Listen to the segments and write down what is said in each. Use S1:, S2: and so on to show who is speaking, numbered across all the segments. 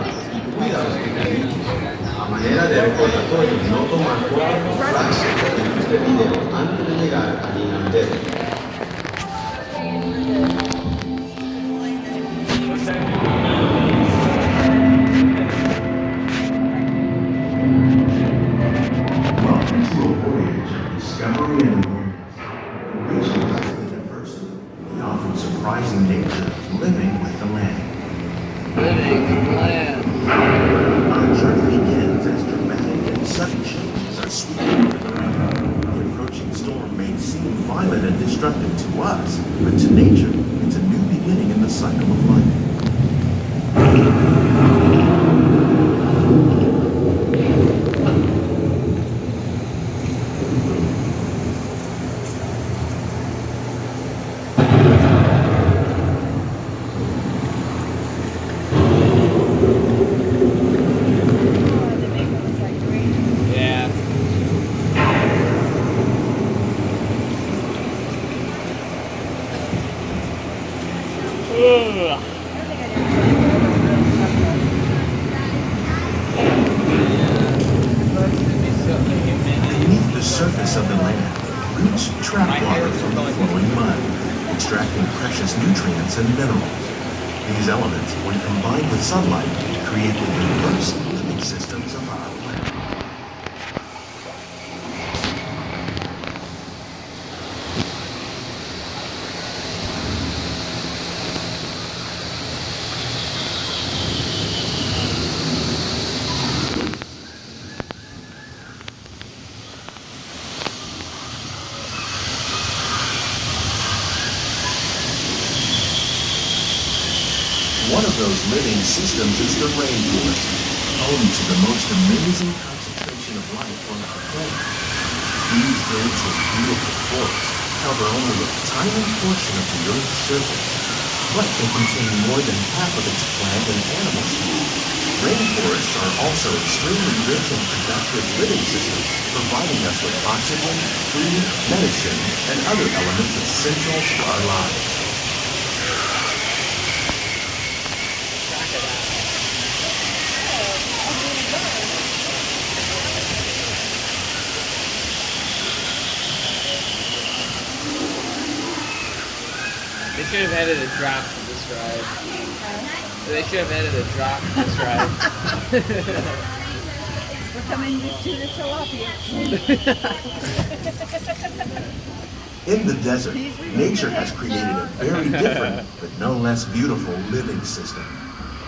S1: y cuida los pequeños. A manera de recordatorio, no tomar fotos o flash en este video antes de llegar a Disneyworld.
S2: Welcome to a voyage of discovery and awareness, enriching the diversity, the often surprising nature of living with the land. Our journey begins as dramatic and sudden changes are sweeping over the land. The approaching storm may seem violent and destructive to us, but to nature, it's a new beginning in the cycle of life. Beneath the surface of the land, roots trap water from the flowing mud, extracting precious nutrients and minerals. These elements, when combined with sunlight, create the diverse living systems of our planet. One of those living systems is the rainforest, home to the most amazing concentration of life on our planet. These dense and beautiful forests cover only a tiny portion of the Earth's surface, but they contain more than half of its plant and animal species. Rainforests are also extremely rich and productive living systems, providing us with oxygen, food, medicine, and other elements essential to our lives.
S3: They should have added a drop to this ride. They should have added a drop to this ride.
S4: We're coming to the tilapia.
S2: In the desert, nature has created a very different, but no less beautiful living system.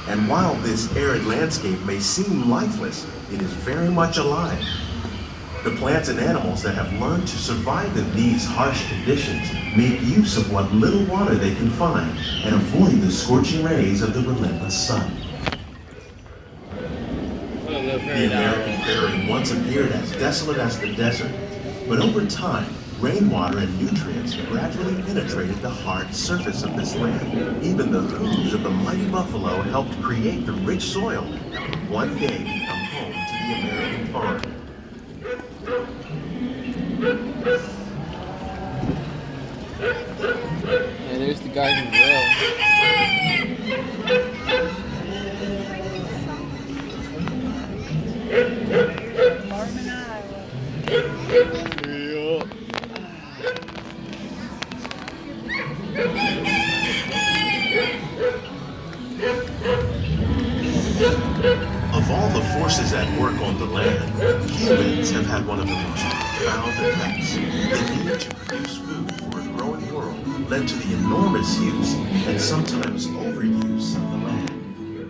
S2: And while this arid landscape may seem lifeless, it is very much alive. The plants and animals that have learned to survive in these harsh conditions make use of what little water they can find and avoid the scorching rays of the relentless sun. The American prairie once appeared as desolate as the desert, but over time, rainwater and nutrients gradually penetrated the hard surface of this land. Even the hooves of the mighty buffalo helped create the rich soil that would one day become home to the American farm.
S3: Yeah, there's the Garden Grill.
S4: Marvin, Iowa.
S2: Of all the forces at work on the land, humans have had one of the most profound effects. The need to produce food for a growing world led to the enormous use and sometimes overuse of the land.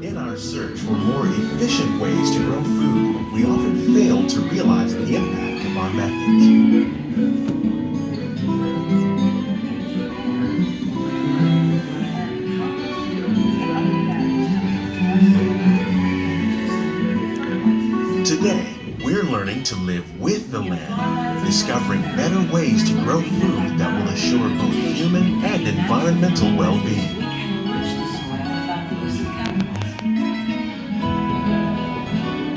S2: In our search for more efficient ways to grow food, we often fail to realize the impact of our methods. Today, we're learning to live with the land, discovering better ways to grow food that will assure both human and environmental well-being.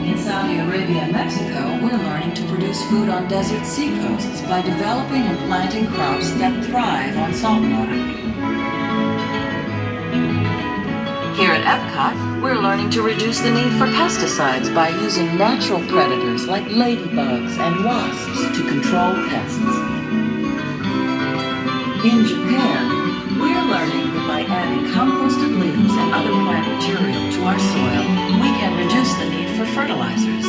S5: In Saudi Arabia and Mexico, we're learning to produce food on desert seacoasts by developing and planting crops that thrive on salt water. Here at Epcot, we're learning to reduce the need for pesticides by using natural predators like ladybugs and wasps to control pests. In Japan, we're learning that by adding composted leaves and other plant material to our soil, we can reduce the need for fertilizers.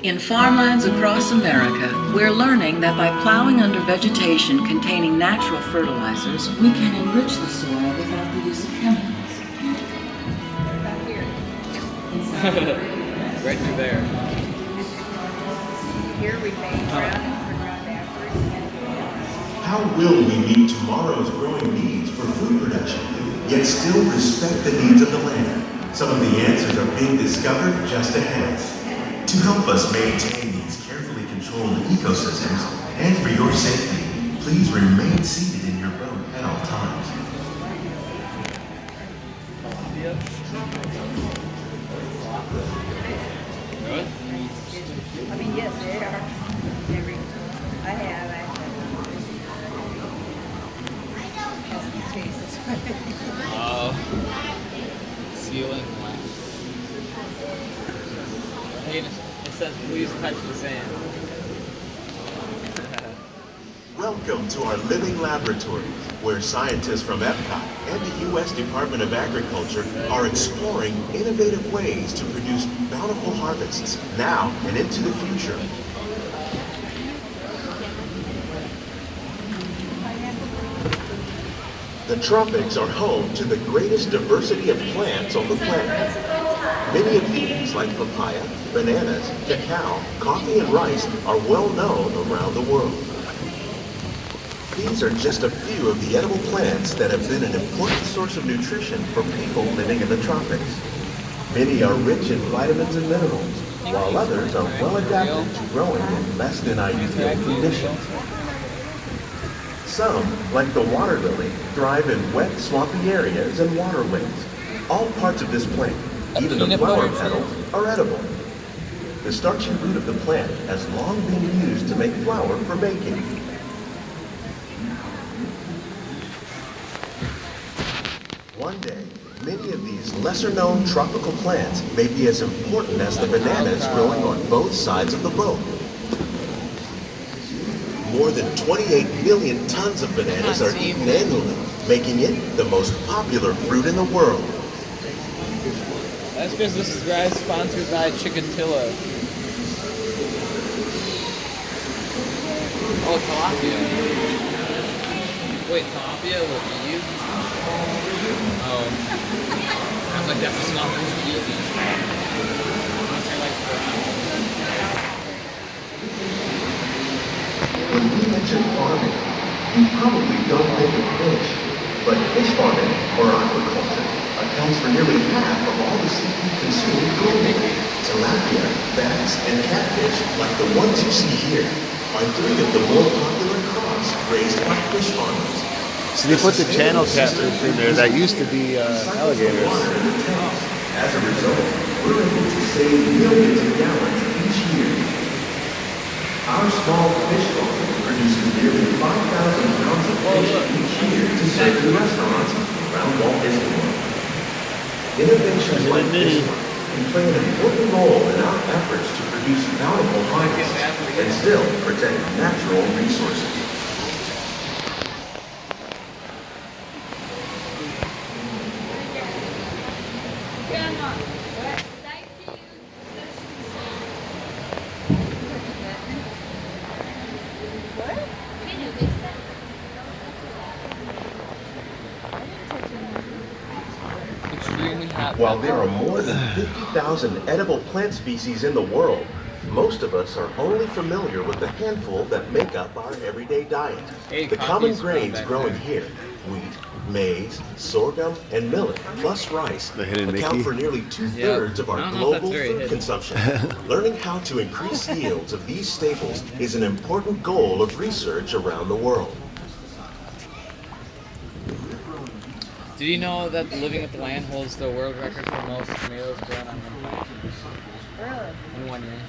S5: In farmlands across America, we're learning that by plowing under vegetation containing natural fertilizers, we can enrich the soil without the use of chemicals.
S4: About here.
S3: Right through there.
S4: Here we made ground and turn around afterwards.
S2: How will we meet tomorrow's growing needs for food production, yet still respect the needs of the land? Some of the answers are being discovered just ahead. To help us maintain these carefully controlled ecosystems, and for your safety, please remain seated in your boat at all times.
S3: Really?
S4: I mean, yes, they are. I have.
S3: Ceiling wax. Hey, it says please touch the sand.
S2: Welcome to our living laboratories, where scientists from Epcot and the U.S. Department of Agriculture are exploring innovative ways to produce bountiful harvests now and into the future. The tropics are home to the greatest diversity of plants on the planet. Many of these, like papaya, bananas, cacao, coffee, and rice, are well known around the world. These are just a few of the edible plants that have been an important source of nutrition for people living in the tropics. Many are rich in vitamins and minerals, while others are well adapted to growing in less than ideal conditions. Some, like the water lily, thrive in wet, swampy areas and waterways. All parts of this plant, even the flower petals, are edible. The starchy root of the plant has long been used to make flour for baking. One day, many of these lesser-known tropical plants may be as important as the bananas growing on both sides of the boat. More than 28 million tons of bananas are eaten annually, making it the most popular fruit in the world.
S3: That's because this is guys sponsored by Chikatilo. Oh, tilapia. Wait, tilapia will be used? Oh. I was like, that's not easy.
S2: When we mention farming, you probably don't think of fish, but fish farming, or aquaculture, accounts for nearly half of all the seafood consumed globally. Tilapia, bass, and catfish, like the ones you see here, are three of the more popular crops raised by fish farmers.
S6: So they put the channel catfish in there that used to be alligators.
S2: As a result, we're able to save millions of gallons each year. Our small fish farm produces nearly 5,000 pounds of fish each year to serve in restaurants around Walt Disney World. Innovations like this one can play an important role in our efforts to produce bountiful harvests and still protect natural resources. While there are more than 50,000 edible plant species in the world, most of us are only familiar with the handful that make up our everyday diet. The common grains growing here, wheat, maize, sorghum, and millet, plus rice, account for nearly 2/3 of our global food consumption. Learning how to increase yields of these staples is an important goal of research around the world.
S3: Did you know that Living at the Land holds the world record for most tomatoes grown on one plant?
S4: Really?
S3: In 1 year.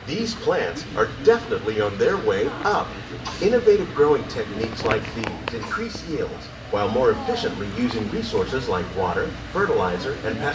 S2: These plants are definitely on their way up. Innovative growing techniques like these increase yields,
S1: while more efficiently using resources like water, fertilizer, and pesticides.